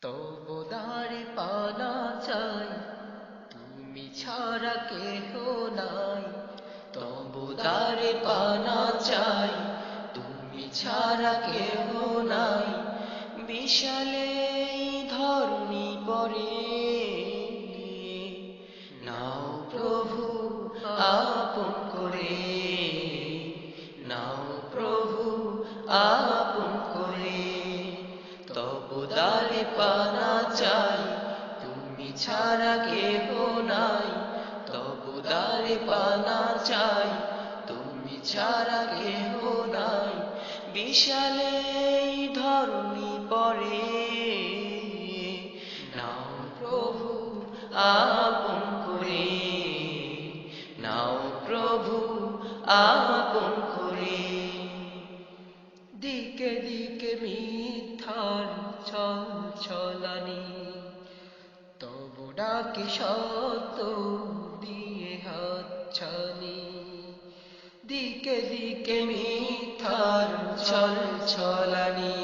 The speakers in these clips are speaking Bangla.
তবু দাড়ি পানা চাই, তুমি ছাড়া কেহ নাই। তবু দাড়ি পানা চাই, তুমি ছাড়া কেহ নাই। বিশালে এই ধরণী পরে নাও প্রভু আপন করে, নাও প্রভু আপন করে। তবু দাড়ি পানা চাই, তুমি ছাড়া কেহ নাই। তবু দাড়ি পানা চাই, তুমি ছাড়া কেহ নাই। বিশালে এই ধরণী পরে নাও প্রভু আপন করে, নাও প্রভু আপন করে। দিকে দিকে মিথ্যার ছলছলানি, তবু ডাকে সত্য দিয়ে হাতছানি। দিকে দিকে মিথ্যার ছলছলানি,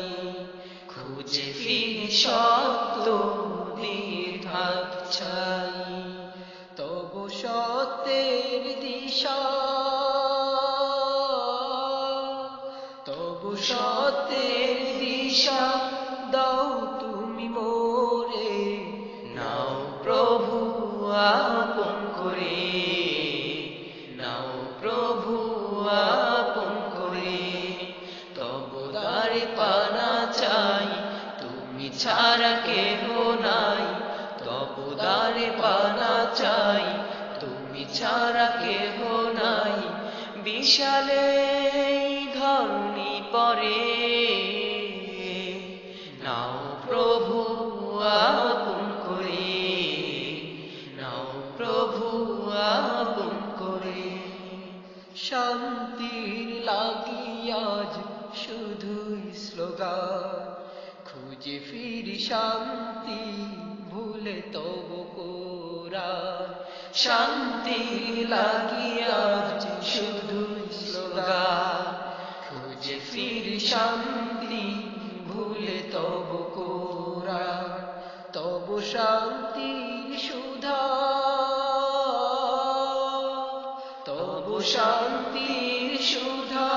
খুঁজে ফিরি সত্য দিয়ে হাতছানি। তবু সত্যের দিশা, তবু সত্যের দিশা দাও তুমি মোরে। নাও প্রভু আপন করে, নাও প্রভু আপন করে। তবু দাড়ি পানা চাই, তুমি ছাড়া কেহ নাই। তবু দাড়ি পানা চাই, তুমি ছাড়া কেহ নাই। বিশালে এই ধরণী পরে নাও প্রভু আপন করে, নাও প্রভু আপন করে। শান্তির লাগি আজ শুধুই স্লোগান, খুঁজে ফিরি শান্তি ভুলে তবু কোরআন। শান্তির লাগি আজ শুধুই স্লোগান, খুঁজে ফিরি শান্তি ভুলে তবু কোরআন। তবু শান্তির সুধা, তবু শান্তির সুধা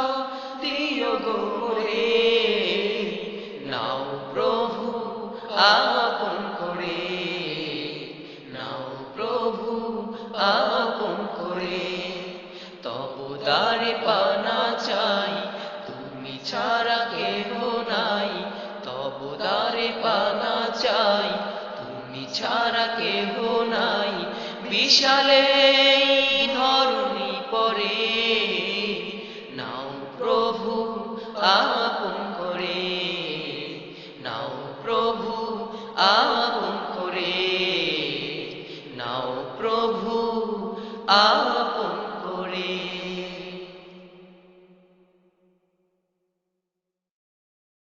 দিও গো মোরে। নাও প্রভু আপন করে, নাও প্রভু আপন করে। তবু দাড়ি পানা চাই, তুমি ছাড়া কেহ নাই। তবু দাড়ি পানা চাই, তুমি ছাড়া কেহ নাই। বিশালে এই ধরণী পরে নাও প্রভু আপন করে, নাও প্রভু আপন করে, নাও প্রভু আপন